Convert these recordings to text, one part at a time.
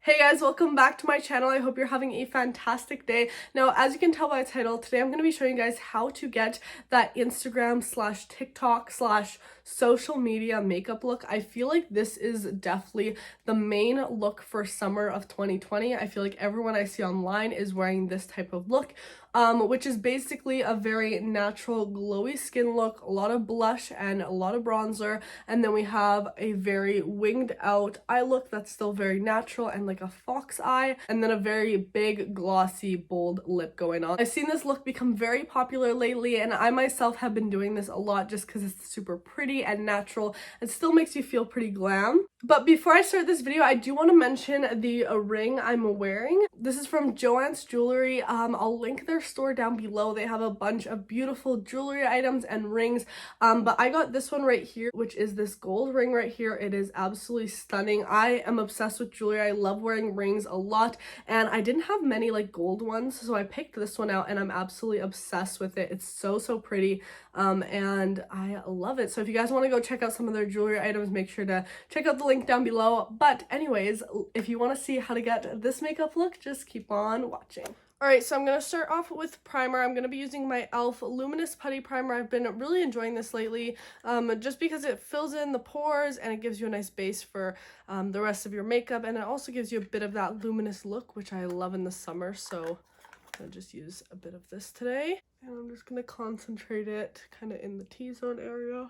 Hey guys, welcome back to my channel. I hope you're having a fantastic day. Now, as you can tell by the title, today I'm going to be showing you guys how to get that Instagram / TikTok / social media makeup look. I feel like this is definitely the main look for summer of 2020. I feel like everyone I see online is wearing this type of look, which is basically a very natural glowy skin look, a lot of blush and a lot of bronzer, and then we have a very winged out eye look that's still very natural and like a fox eye, and then a very big glossy bold lip going on. I've seen this look become very popular lately, and I myself have been doing this a lot just because it's super pretty and natural and still makes you feel pretty glam. But before I start this video, I do want to mention the ring I'm wearing. This is from Joann's Jewelry. I'll link their store down below. They have a bunch of beautiful jewelry items and rings, but I got this one right here, which is this gold ring right here. It is absolutely stunning. I am obsessed with jewelry. I love wearing rings a lot, and I didn't have many like gold ones, so I picked this one out and I'm absolutely obsessed with it. It's so pretty, and I love it. So if you guys want to go check out some of their jewelry items, make sure to check out the link down below. But anyways, if you want to see how to get this makeup look, just keep on watching. Alright, so I'm going to start off with primer. I'm going to be using my e.l.f. Luminous Putty Primer. I've been really enjoying this lately, just because it fills in the pores and it gives you a nice base for the rest of your makeup, and it also gives you a bit of that luminous look, which I love in the summer, so I'm going to just use a bit of this today. And I'm just going to concentrate it kind of in the T-zone area,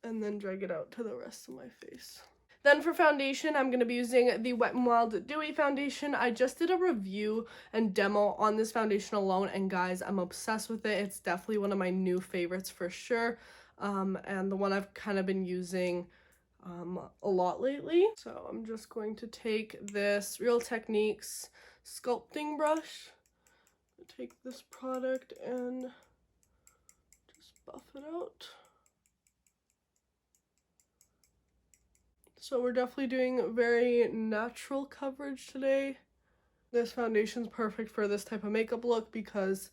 and then drag it out to the rest of my face. Then for foundation, I'm going to be using the Wet n Wild Dewy Foundation. I just did a review and demo on this foundation alone, and guys, I'm obsessed with it. It's definitely one of my new favorites for sure, and the one I've kind of been using a lot lately. So I'm just going to take this Real Techniques sculpting brush, take this product and just buff it out. So we're definitely doing very natural coverage today. This foundation's perfect for this type of makeup look because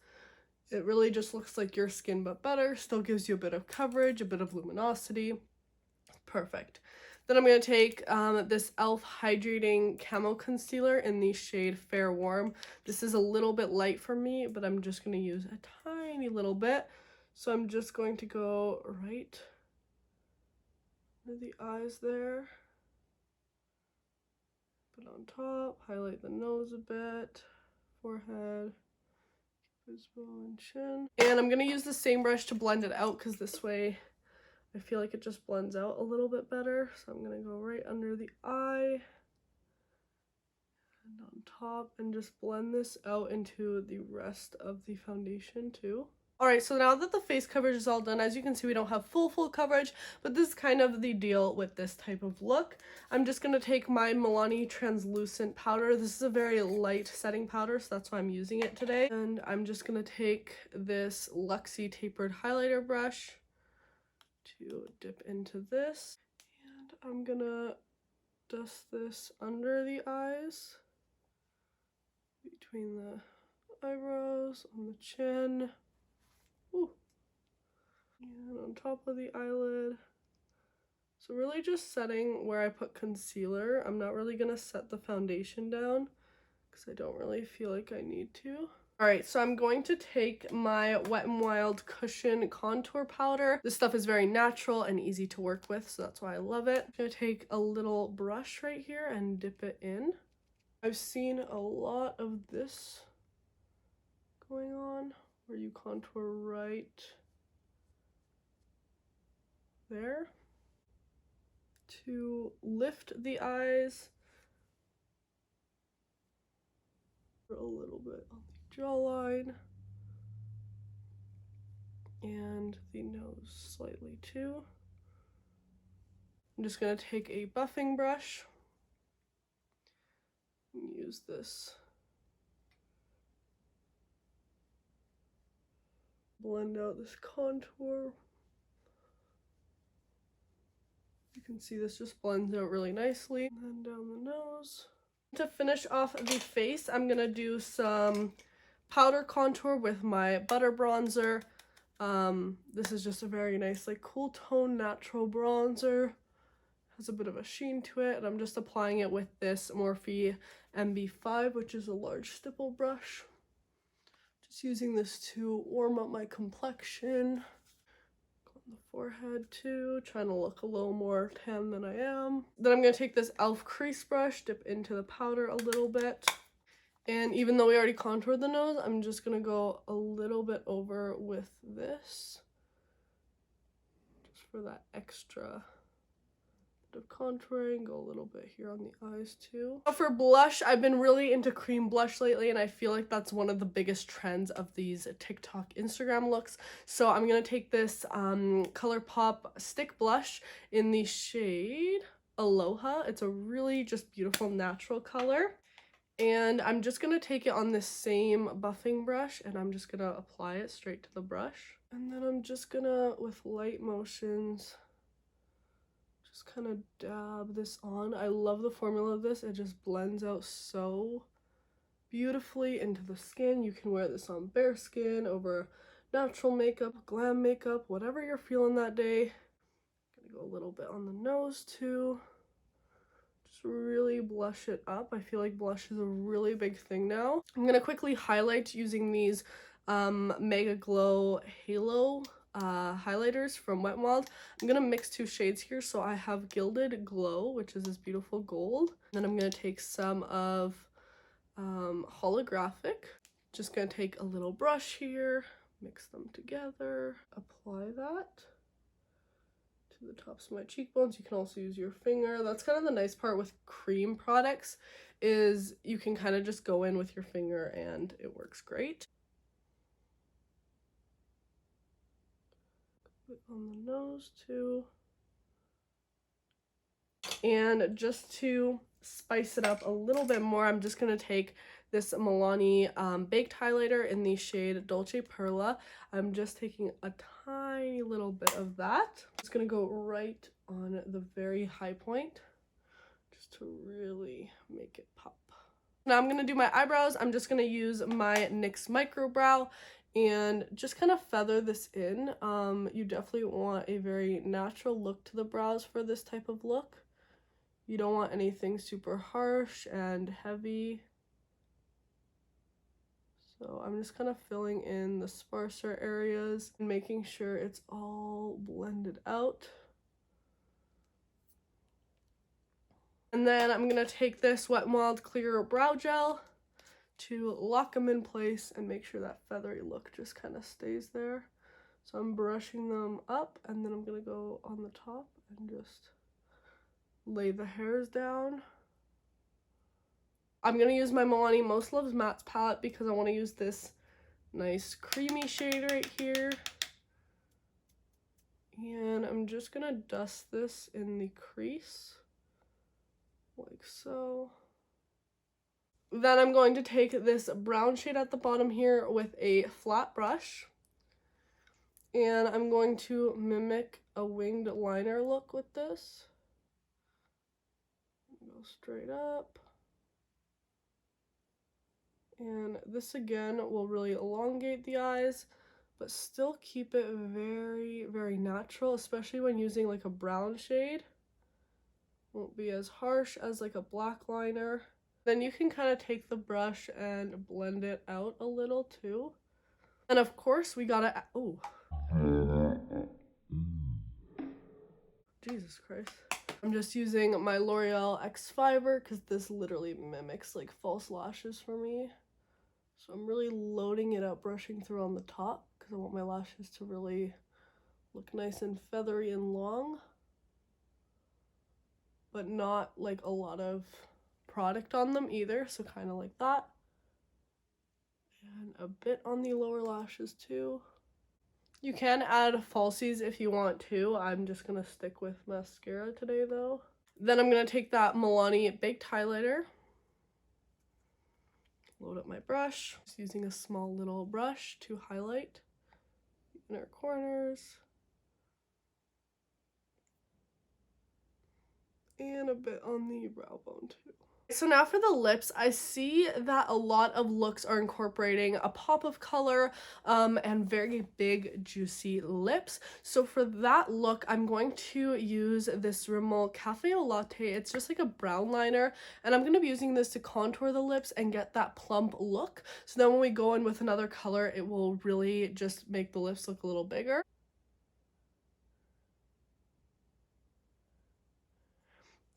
it really just looks like your skin but better. Still gives you a bit of coverage, a bit of luminosity. Perfect. Then I'm going to take this e.l.f. Hydrating Camo Concealer in the shade Fair Warm. This is a little bit light for me, but I'm just going to use a tiny little bit. So I'm just going to go right under the eyes there. Put on top, highlight the nose a bit, forehead, visible, and chin. And I'm going to use the same brush to blend it out because this way I feel like it just blends out a little bit better. So I'm going to go right under the eye and on top and just blend this out into the rest of the foundation too. Alright, so now that the face coverage is all done, as you can see, we don't have full coverage, but this is kind of the deal with this type of look. I'm just going to take my Milani Translucent Powder. This is a very light setting powder, so that's why I'm using it today. And I'm just going to take this Luxie Tapered Highlighter brush to dip into this. And I'm going to dust this under the eyes, between the eyebrows, on the chin. Ooh. And on top of the eyelid. So really just setting where I put concealer. I'm not really going to set the foundation down because I don't really feel like I need to. Alright, so I'm going to take my Wet n Wild Cushion Contour Powder. This stuff is very natural and easy to work with, so that's why I love it. I'm going to take a little brush right here and dip it in. I've seen a lot of this going on, where you contour right there to lift the eyes for a little bit on the jawline and the nose slightly too. I'm just going to take a buffing brush and use this. Blend out this contour. You can see this just blends out really nicely. And then down the nose. To finish off the face, I'm going to do some powder contour with my Butter Bronzer. This is just a very nice, like, cool tone natural bronzer. Has a bit of a sheen to it, and I'm just applying it with this Morphe MB5, which is a large stipple brush. Just using this to warm up my complexion. On the forehead too, trying to look a little more tan than I am. Then I'm going to take this e.l.f. crease brush, dip into the powder a little bit. And even though we already contoured the nose, I'm just going to go a little bit over with this. Just for that extra bit of contouring. Go a little bit here on the eyes too. For blush, I've been really into cream blush lately, and I feel like that's one of the biggest trends of these TikTok, Instagram looks. So I'm going to take this ColourPop stick blush in the shade Aloha. It's a really just beautiful natural color. And I'm just going to take it on this same buffing brush, and I'm just going to apply it straight to the brush. And then I'm just going to, with light motions, just kind of dab this on. I love the formula of this. It just blends out so beautifully into the skin. You can wear this on bare skin, over natural makeup, glam makeup, whatever you're feeling that day. I'm going to go a little bit on the nose too. Really blush it up. I feel like blush is a really big thing now. I'm going to quickly highlight using these Mega Glow Halo highlighters from Wet n Wild. I'm going to mix two shades here. So I have Gilded Glow, which is this beautiful gold. Then I'm going to take some of Holographic. Just going to take a little brush here, mix them together, apply that to the tops of my cheekbones. You can also use your finger. That's kind of the nice part with cream products, is you can kind of just go in with your finger and it works great. On the nose too. And just to spice it up a little bit more, I'm just going to take this Milani baked highlighter in the shade Dolce Perla. I'm just taking a tiny little bit of that. Just going to go right on the very high point just to really make it pop. Now I'm going to do my eyebrows. I'm just going to use my NYX Micro Brow and just kind of feather this in. You definitely want a very natural look to the brows for this type of look. You don't want anything super harsh and heavy. So I'm just kind of filling in the sparser areas and making sure it's all blended out. And then I'm going to take this Wet n Wild Clear Brow Gel to lock them in place and make sure that feathery look just kind of stays there. So I'm brushing them up, and then I'm going to go on the top and just lay the hairs down. I'm going to use my Milani Most Loves Mattes palette because I want to use this nice creamy shade right here. And I'm just going to dust this in the crease, like so. Then I'm going to take this brown shade at the bottom here with a flat brush. And I'm going to mimic a winged liner look with this. Go straight up. And this again will really elongate the eyes, but still keep it very, very natural, especially when using like a brown shade. Won't be as harsh as like a black liner. Then you can kind of take the brush and blend it out a little too. And of course we gotta, oh. Jesus Christ. I'm just using my L'Oreal X Fiber because this literally mimics like false lashes for me. So I'm really loading it up, brushing through on the top because I want my lashes to really look nice and feathery and long, but not like a lot of product on them either, so kind of like that. And a bit on the lower lashes too. You can add falsies if you want to. I'm just going to stick with mascara today though. Then I'm going to take that Milani Baked Highlighter. Load up my brush. Just using a small little brush to highlight the inner corners. And a bit on the brow bone too. So now for the lips, I see that a lot of looks are incorporating a pop of color and very big juicy lips. So for that look, I'm going to use this Rimmel Cafe au Latte. It's just like a brown liner, and I'm going to be using this to contour the lips and get that plump look. So then when we go in with another color, it will really just make the lips look a little bigger.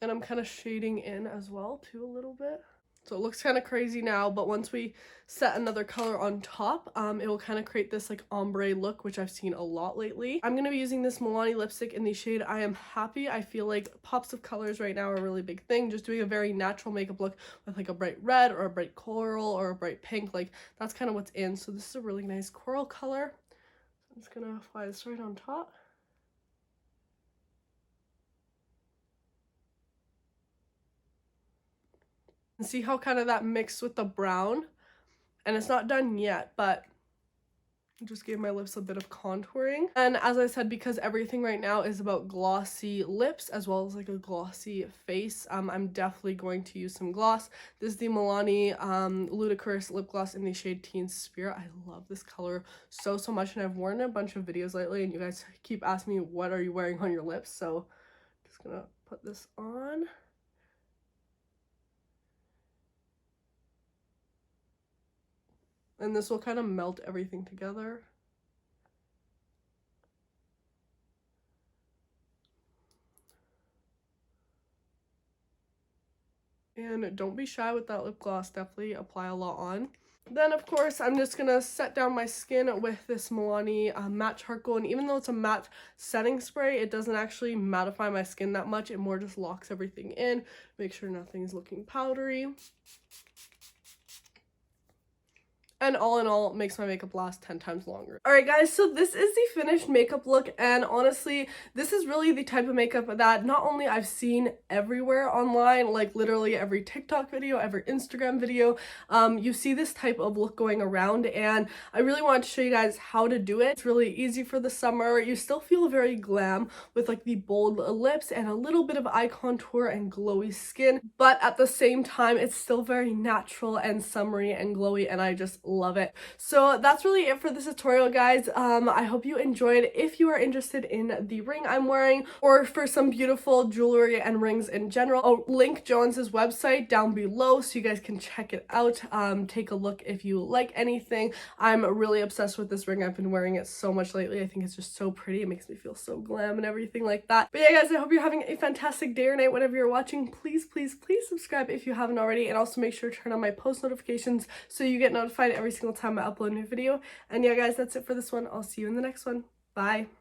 And I'm kind of shading in as well too a little bit. So it looks kind of crazy now, but once we set another color on top, it will kind of create this like ombre look, which I've seen a lot lately. I'm going to be using this Milani lipstick in the shade I Am Happy. I feel like pops of colors right now are a really big thing. Just doing a very natural makeup look with like a bright red or a bright coral or a bright pink, like that's kind of what's in. So this is a really nice coral color. I'm just going to apply this right on top. And see how kind of that mixed with the brown, and it's not done yet, but I just gave my lips a bit of contouring. And as I said, because everything right now is about glossy lips as well as like a glossy face, I'm definitely going to use some gloss. This is the Milani Ludicrous lip gloss in the shade Teen Spirit. I love this color so much, and I've worn a bunch of videos lately and you guys keep asking me what are you wearing on your lips, so I'm just gonna put this on. And this will kind of melt everything together. And don't be shy with that lip gloss, definitely apply a lot on. Then of course I'm just gonna set down my skin with this Milani matte charcoal, and even though it's a matte setting spray, it doesn't actually mattify my skin that much. It more just locks everything in, make sure nothing's looking powdery. And all in all, it makes my makeup last 10 times longer. Alright guys, so this is the finished makeup look, and honestly, this is really the type of makeup that not only I've seen everywhere online, like literally every TikTok video, every Instagram video, you see this type of look going around, and I really wanted to show you guys how to do it. It's really easy for the summer. You still feel very glam with like the bold lips and a little bit of eye contour and glowy skin, but at the same time, it's still very natural and summery and glowy, and I just love it. So that's really it for this tutorial, guys. I hope you enjoyed. If you are interested in the ring I'm wearing, or for some beautiful jewelry and rings in general, I'll link Jones's website down below so you guys can check it out. Take a look if you like anything. I'm really obsessed with this ring. I've been wearing it so much lately. I think it's just so pretty. It makes me feel so glam and everything like that. But yeah guys, I hope you're having a fantastic day or night whenever you're watching. Please subscribe if you haven't already, and also make sure to turn on my post notifications so you get notified every single time I upload a new video. And yeah guys, that's it for this one. I'll see you in the next one. Bye.